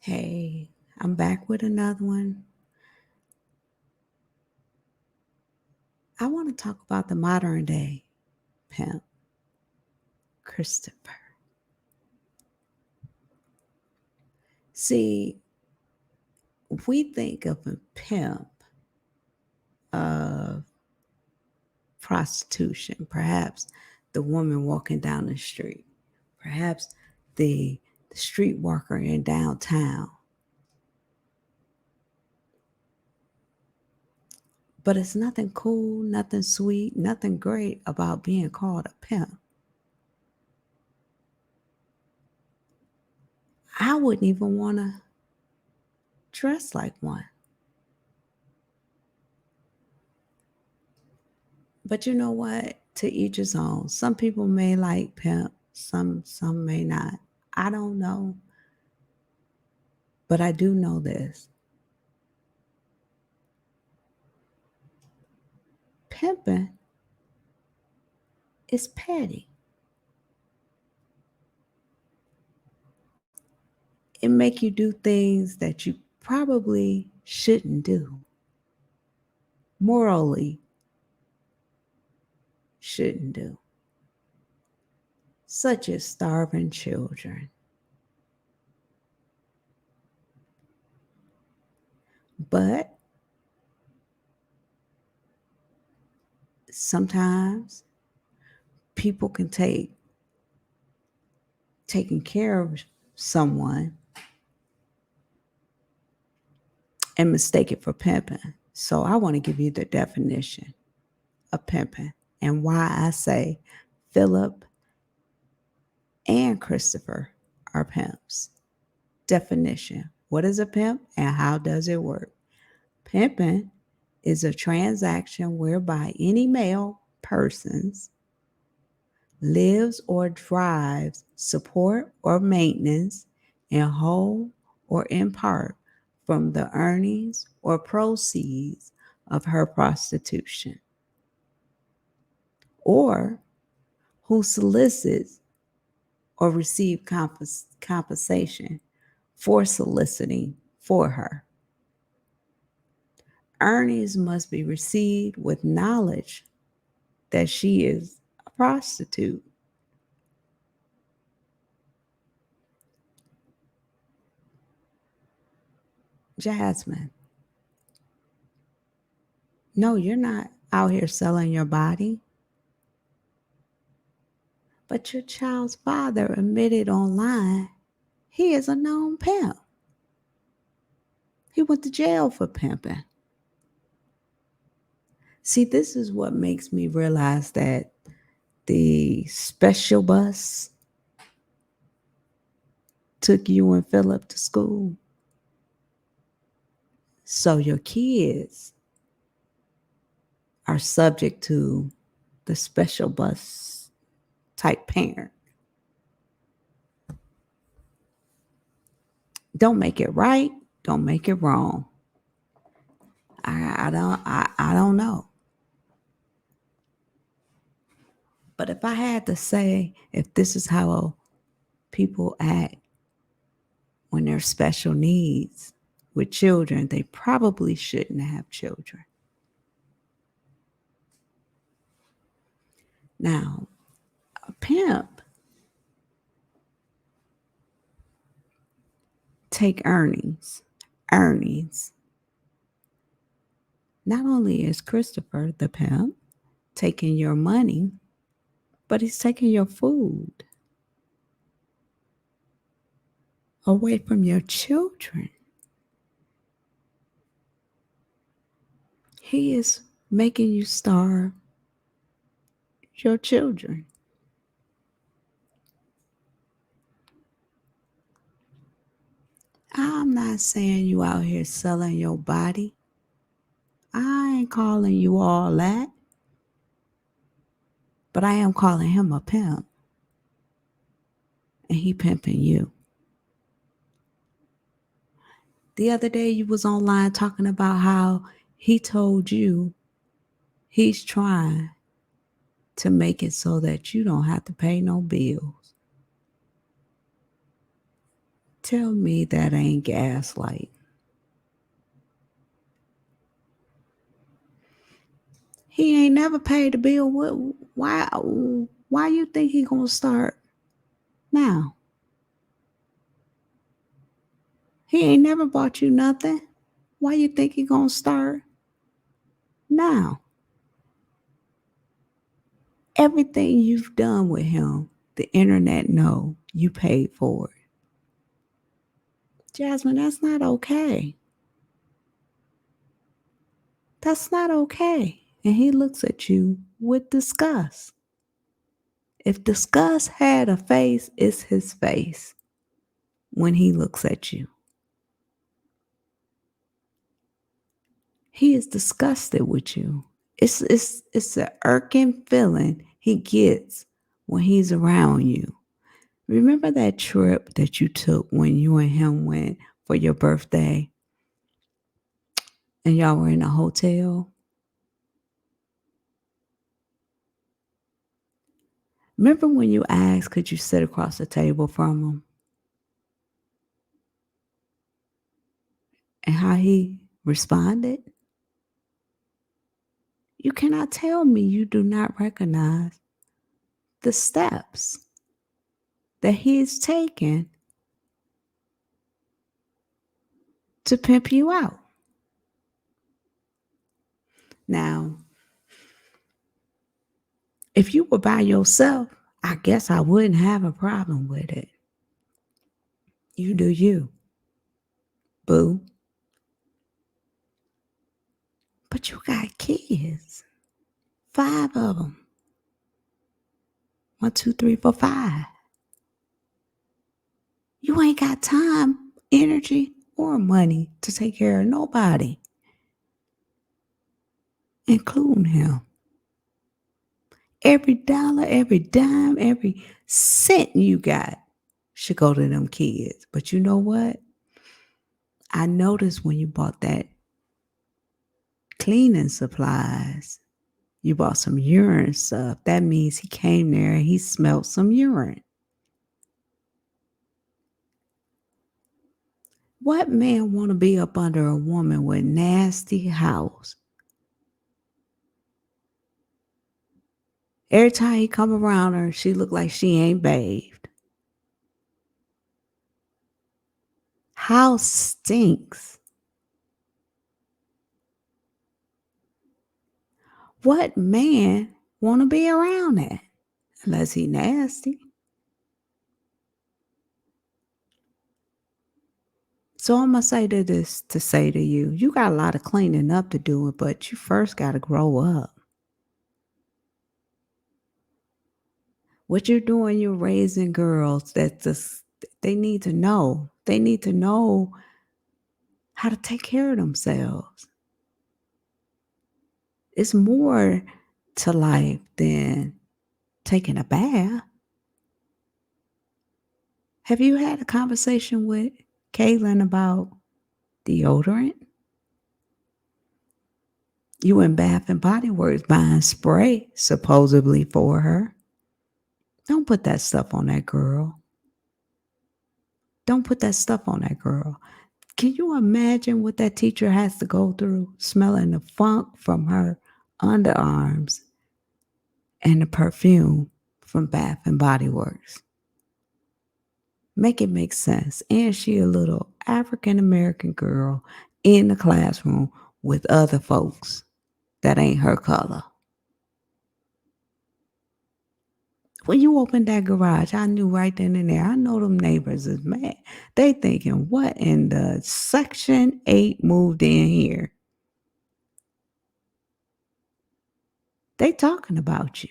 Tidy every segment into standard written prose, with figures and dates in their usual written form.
Hey, I'm back with another one. I want to talk about the modern day pimp, Christopher. See, we think of a pimp of prostitution, perhaps the woman walking down the street, perhaps the street worker in downtown. But it's nothing cool, nothing sweet, nothing great about being called a pimp. I wouldn't even want to dress like one. But you know what? To each his own. Some people may like pimp, some may not. I don't know. But I do know this. Pimping is petty. It make you do things that you probably shouldn't do. Morally shouldn't do. Such as starving children. But sometimes people can take taking care of someone and mistake it for pimping. So I want to give you the definition of pimping and why I say Philip and Christopher are pimps. Definition. What is a pimp and how does it work? Pimping is a transaction whereby any male persons lives or drives support or maintenance in whole or in part from the earnings or proceeds of her prostitution, or who solicits or receive compensation for soliciting for her. Earnings must be received with knowledge that she is a prostitute. Jasmine, no, you're not out here selling your body, but your child's father admitted online he is a known pimp. He went to jail for pimping. See, this is what makes me realize that the special bus took you and Philip to school. So your kids are subject to the special bus type parent. Don't make it right. Don't make it wrong. I don't know. But if I had to say if this is how people act when they're special needs with children, they probably shouldn't have children. Now, a pimp take earnings. Earnings. Not only is Christopher the pimp taking your money, but he's taking your food away from your children. He is making you starve your children. I'm not saying you out here selling your body. I ain't calling you all that. But I am calling him a pimp. And he pimping you. The other day you was online talking about how he told you he's trying to make it so that you don't have to pay no bills. Tell me that ain't gaslight. He ain't never paid the bill. Why you think he gonna start now? He ain't never bought you nothing. Why you think he gonna start now? Everything you've done with him, the internet know you paid for it. Jasmine, that's not okay. That's not okay. And he looks at you with disgust. If disgust had a face, it's his face when he looks at you. He is disgusted with you. It's an irking feeling he gets when he's around you. Remember that trip that you took when you and him went for your birthday and y'all were in a hotel? Remember when you asked, could you sit across the table from him? And how he responded? You cannot tell me you do not recognize the steps that he is taking to pimp you out. Now, if you were by yourself, I guess I wouldn't have a problem with it. You do you, boo. But you got kids. 5 of them. 1, 2, 3, 4, 5. You ain't got time, energy, or money to take care of nobody, including him. Every dollar, every dime, every cent you got should go to them kids. But you know what? I noticed when you bought that cleaning supplies, you bought some urine stuff. That means he came there and he smelled some urine. What man want to be up under a woman with nasty house? Every time he come around her, she look like she ain't bathed. House stinks. What man want to be around that? Unless he nasty. So I'm going to say to say to you, you got a lot of cleaning up to do, but you first got to grow up. What you're doing, you're raising girls that just, they need to know. They need to know how to take care of themselves. It's more to life than taking a bath. Have you had a conversation with Kaylin about deodorant? You in Bath and Body Works buying spray supposedly for her. Don't put that stuff on that girl. Don't put that stuff on that girl. Can you imagine what that teacher has to go through smelling the funk from her underarms and the perfume from Bath and Body Works? Make it make sense. And she a little African American girl in the classroom with other folks that ain't her color. When you opened that garage, I knew right then and there. I know them neighbors is mad. They thinking, what in the Section 8 moved in here? They talking about you.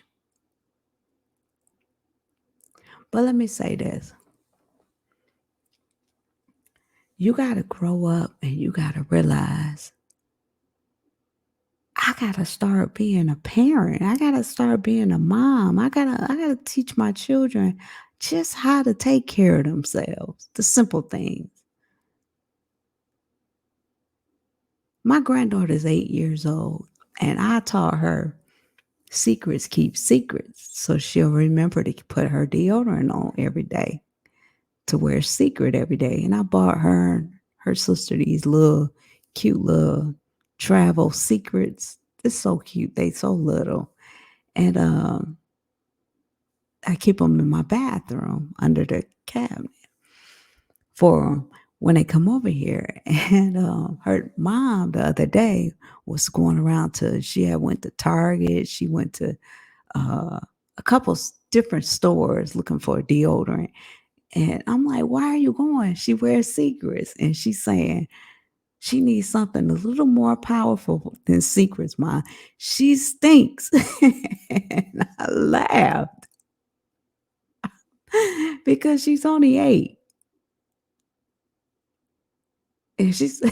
But let me say this. You got to grow up and you got to realize I got to start being a parent. I got to start being a mom. I got to teach my children just how to take care of themselves. The simple things. My granddaughter is 8 years old and I taught her secrets keep secrets. So she'll remember to put her deodorant on every day. to wear secret every day. And I bought her and her sister these little cute little travel secrets. It's so cute. They so little. And I keep them in my bathroom under the cabinet for when they come over here. And her mom the other day was going around to, she had went to Target. She went to a couple different stores looking for a deodorant. And I'm like, why are you going? She wears secrets. And she's saying she needs something a little more powerful than secrets, Ma. She stinks. And I laughed because she's only 8. And she's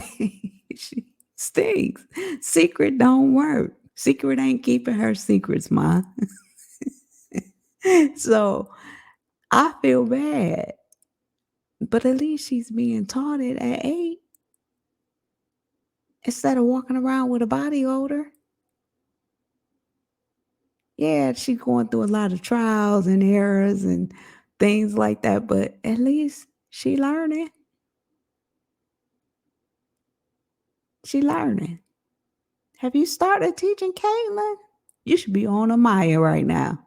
she stinks. Secret don't work. Secret ain't keeping her secrets, Ma. So I feel bad. But at least she's being taught it at 8 instead of walking around with a body odor. Yeah, she's going through a lot of trials and errors and things like that, but at least she learning. She learning. Have you started teaching Caitlin? You should be on Amaya right now.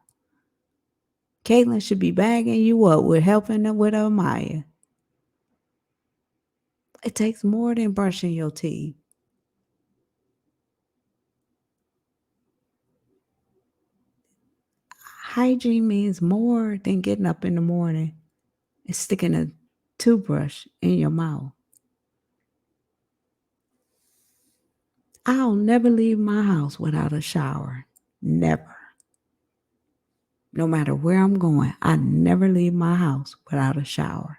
Caitlin should be bagging you up with helping her with Amaya. It takes more than brushing your teeth. Hygiene means more than getting up in the morning and sticking a toothbrush in your mouth. I'll never leave my house without a shower. Never. No matter where I'm going, I never leave my house without a shower.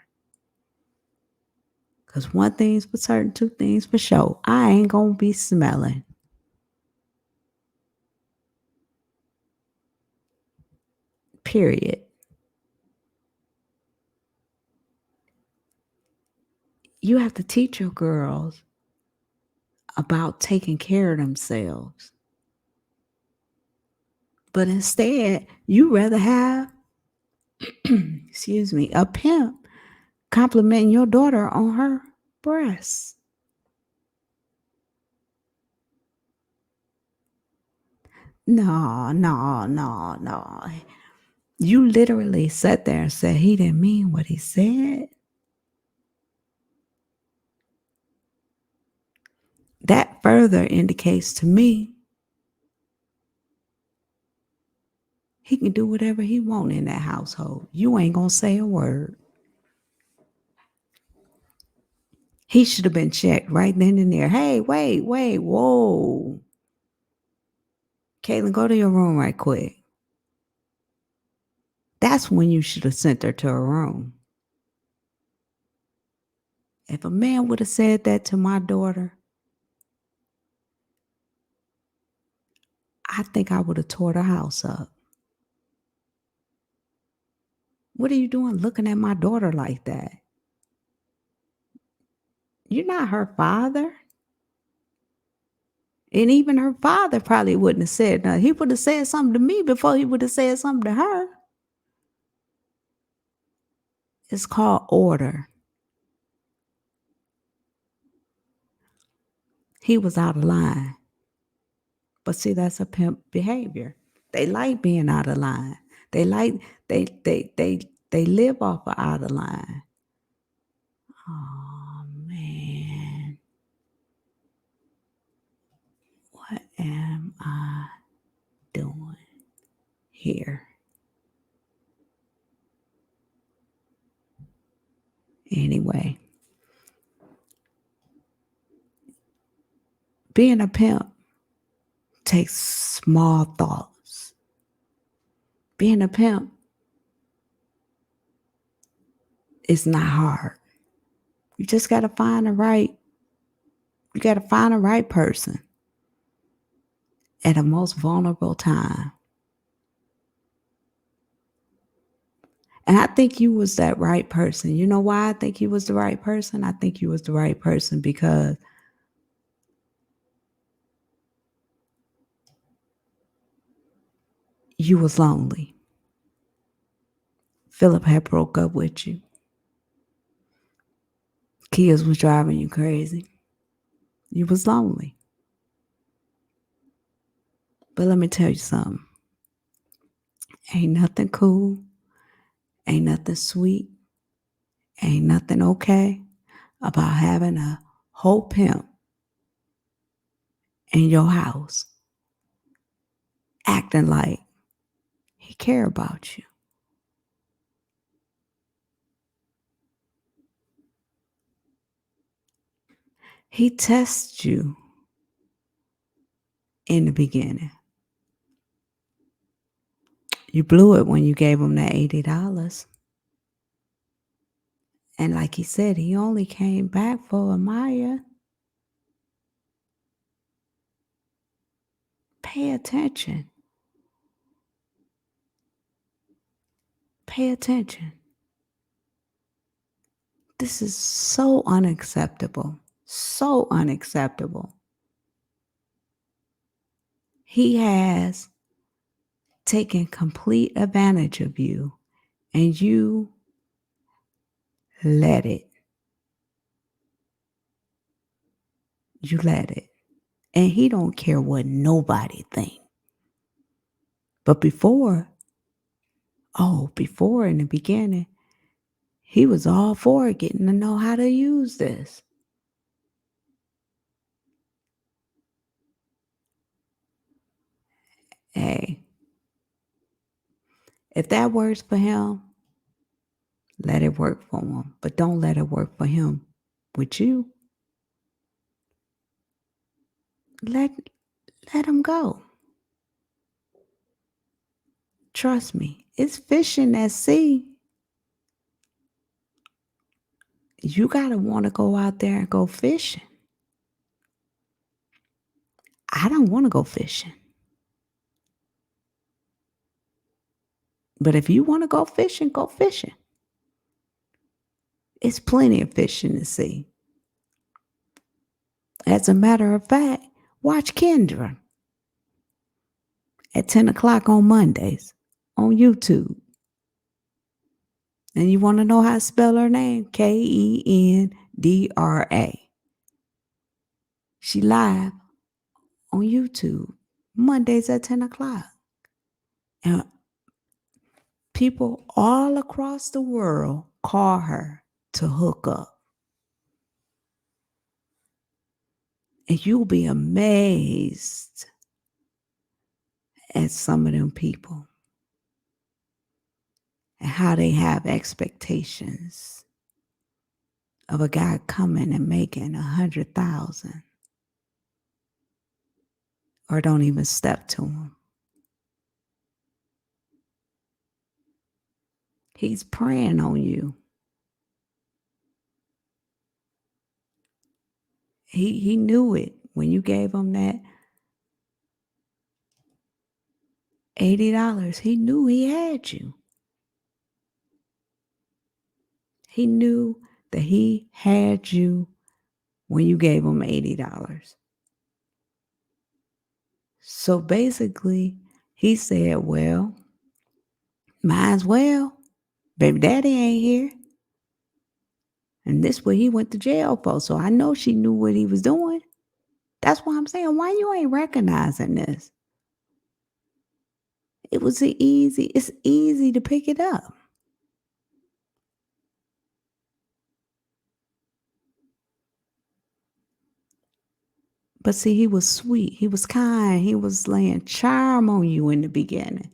Because one thing's for certain, two things for sure. I ain't going to be smelling. Period. You have to teach your girls about taking care of themselves. But instead, you rather have, excuse me, a pimp complimenting your daughter on her breasts. No, no, no, no. You literally sat there and said he didn't mean what he said. That further indicates to me he can do whatever he want in that household. You ain't gonna say a word. He should have been checked right then and there. Hey, wait, whoa. Caitlin, go to your room right quick. That's when you should have sent her to her room. If a man would have said that to my daughter, I think I would have tore the house up. What are you doing looking at my daughter like that? You're not her father. And even her father probably wouldn't have said nothing. He would have said something to me before he would have said something to her. It's called order. He was out of line. But see, that's a pimp behavior. They like being out of line. They like they live off of out of line. Oh man. What am I doing here? Anyway, being a pimp takes small thoughts. Being a pimp is not hard. You just gotta find the right, you gotta find the right person at a most vulnerable time. And I think you was that right person. You know why I think you was the right person? I think you was the right person because you was lonely. Philip had broke up with you. Kids was driving you crazy. You was lonely. But let me tell you something. Ain't nothing cool. Ain't nothing sweet. Ain't nothing okay about having a whole pimp in your house acting like he care about you. He tests you in the beginning. You blew it when you gave him that $80. And like he said, he only came back for Amaya. Pay attention. Pay attention. This is so unacceptable. So unacceptable. He has taken complete advantage of you and you let it. You let it. And he don't care what nobody think. But before in the beginning, he was all for getting to know how to use this. Hey, if that works for him, let it work for him. But don't let it work for him with you. Let him go. Trust me, it's fishing at sea. You gotta want to go out there and go fishing. I don't want to go fishing. But if you want to go fishing, go fishing. It's plenty of fish in the sea. As a matter of fact, watch Kendra at 10 o'clock on Mondays on YouTube. And you want to know how to spell her name? Kendra. She live on YouTube Mondays at 10 o'clock. And people all across the world call her to hook up. And you'll be amazed at some of them people and how they have expectations of a guy coming and making 100,000 or don't even step to him. He's preying on you. He knew it when you gave him that $80. He knew he had you. He knew that he had you when you gave him $80. So basically, he said, well, might as well. Baby daddy ain't here. And this what he went to jail for. So I know she knew what he was doing. That's why I'm saying, why you ain't recognizing this? It's easy to pick it up. But see, he was sweet. He was kind. He was laying charm on you in the beginning.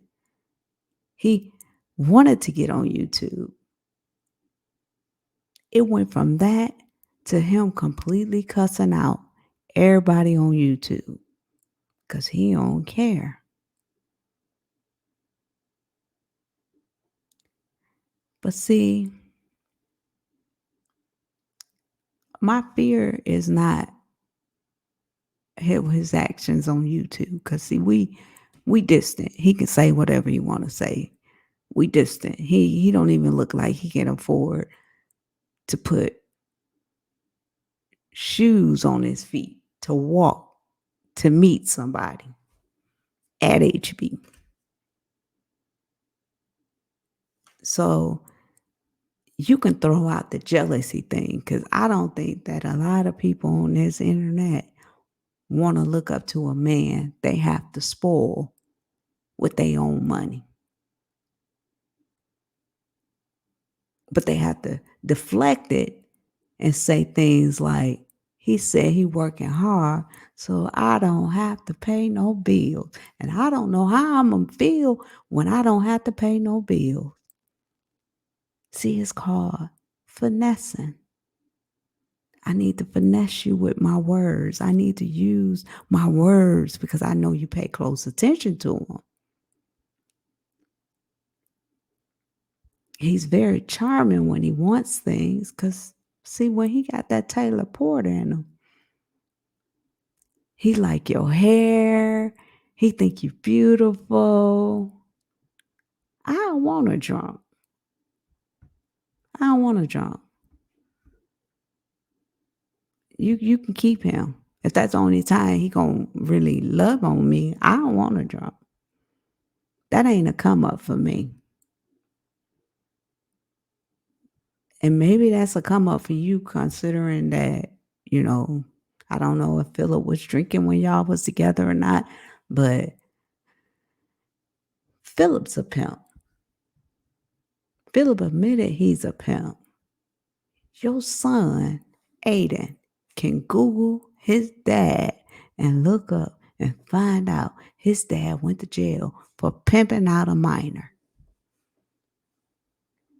He wanted to get on YouTube. It went from that to him completely cussing out everybody on YouTube because he don't care. But see, my fear is not his actions on YouTube because see, we distant. He can say whatever he want to say. We distant. He don't even look like he can afford to put shoes on his feet to walk to meet somebody at HB. So You can throw out the jealousy thing because I don't think that a lot of people on this internet want to look up to a man they have to spoil with their own money. But they have to deflect it and say things like, he said he working hard, so I don't have to pay no bills. And I don't know how I'm gonna feel when I don't have to pay no bills. See, it's called finessing. I need to finesse you with my words. I need to use my words because I know you pay close attention to them. He's very charming when he wants things because, see, when he got that Taylor Porter in him, he like your hair. He think you beautiful. I don't want a drunk. I don't want a drunk. You can keep him. If that's the only time he gonna really love on me, I don't want a drunk. That ain't a come up for me. And maybe that's a come up for you considering that, you know, I don't know if Philip was drinking when y'all was together or not, but Philip's a pimp. Philip admitted he's a pimp. Your son, Aiden, can Google his dad and look up and find out his dad went to jail for pimping out a minor.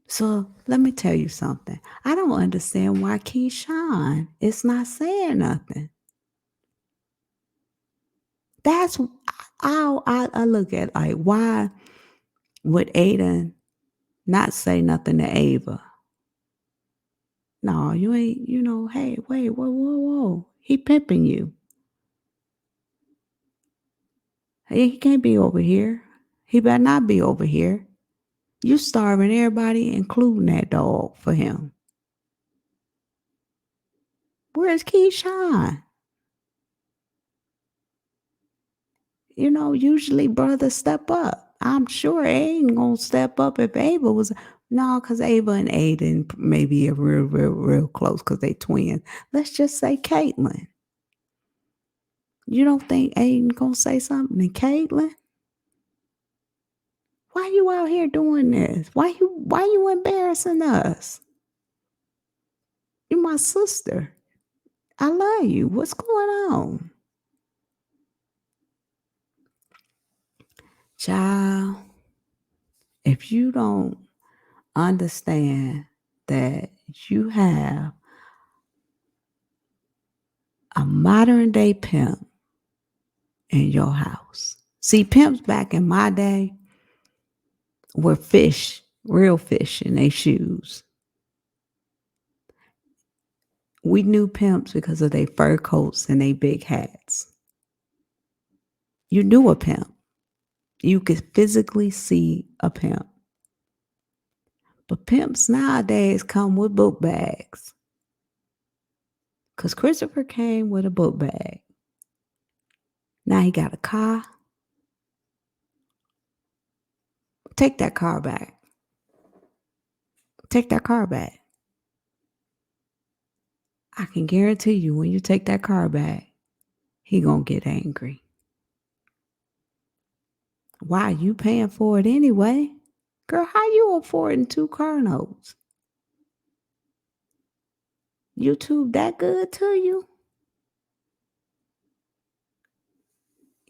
So let me tell you something. I don't understand why Keyshawn is not saying nothing. That's how I look at, like, why would Aiden not say nothing to Ava? No, you ain't, hey, wait, whoa, whoa, whoa. He pimping you. Hey, he can't be over here. He better not be over here. You starving everybody, including that dog, for him. Where's Keyshawn? Usually brothers step up. I'm sure Aiden gonna step up if Ava was. No, because Ava and Aiden maybe are real, real, real close because they twins. Let's just say Caitlin. You don't think Aiden gonna say something to Caitlin? Why you out here doing this? Why you embarrassing us? You're my sister. I love you. What's going on? Child, if you don't understand that you have a modern day pimp in your house. See, pimps back in my day were fish, real fish in their shoes. We knew pimps because of their fur coats and their big hats. You knew a pimp. You could physically see a pimp. But pimps nowadays come with book bags. Because Christopher came with a book bag. Now he got a car. Take that car back. Take that car back. I can guarantee you when you take that car back, he gonna get angry. Why are you paying for it anyway? Girl, how you affording 2 car notes? YouTube that good to you?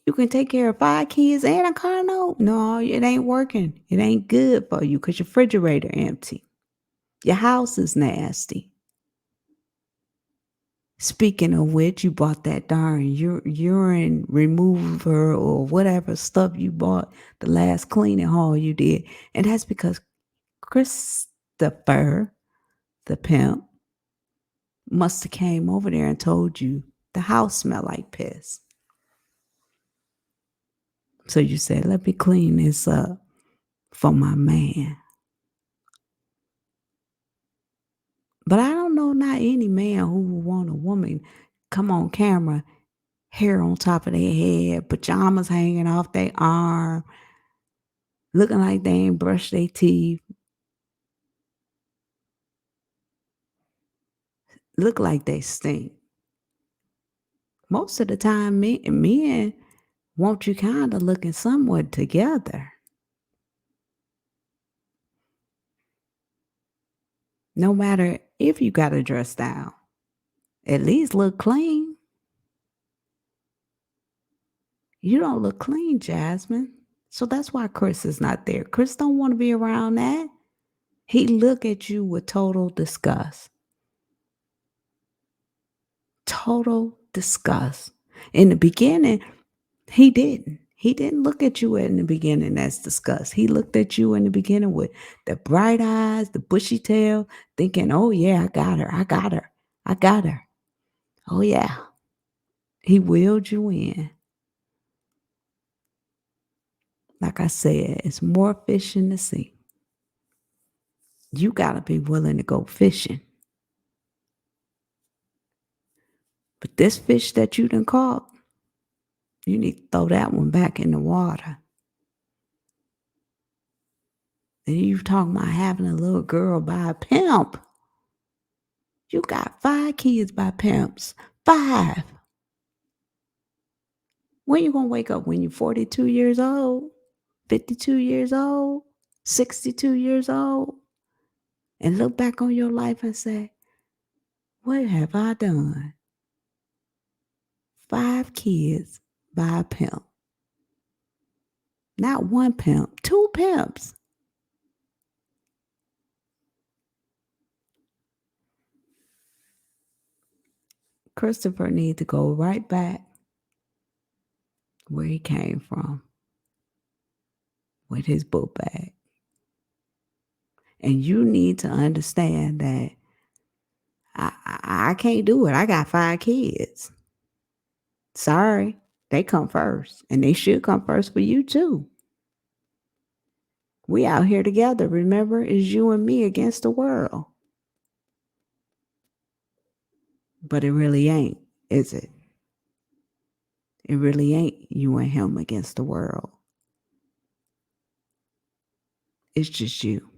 You can take care of 5 kids and a car note? No, it ain't working. It ain't good for you because your refrigerator empty. Your house is nasty. Speaking of which, you bought that darn urine remover or whatever stuff you bought the last cleaning haul you did. And that's because Christopher, the pimp, must have came over there and told you the house smelled like piss. So you said, let me clean this up for my man. But I don't know not any man who would want a woman come on camera, hair on top of their head, pajamas hanging off their arm, looking like they ain't brushed their teeth. look like they stink. Most of the time, men want you kind of looking somewhat together. No matter if you got a dress down, at least look clean. You don't look clean, Jasmine. So that's why Chris is not there. Chris don't want to be around that. He look at you with total disgust. Total disgust. In the beginning, he didn't. He didn't look at you in the beginning as disgust. He looked at you in the beginning with the bright eyes, the bushy tail, thinking, oh yeah, I got her. I got her. I got her. Oh yeah. He wheeled you in. Like I said, it's more fish in the sea. You got to be willing to go fishing. But this fish that you done caught, you need to throw that one back in the water. And you talking about having a little girl by a pimp. You got 5 kids by pimps. 5. When you gonna wake up? When you're 42 years old? 52 years old? 62 years old? And look back on your life and say, what have I done? 5 kids by a pimp. Not one pimp, 2 pimps. Christopher needs to go right back where he came from with his book bag. And you need to understand that I can't do it. I got 5 kids. Sorry, they come first. And they should come first for you too. We out here together. Remember, it's you and me against the world. But it really ain't, is it? It really ain't you and him against the world. It's just you.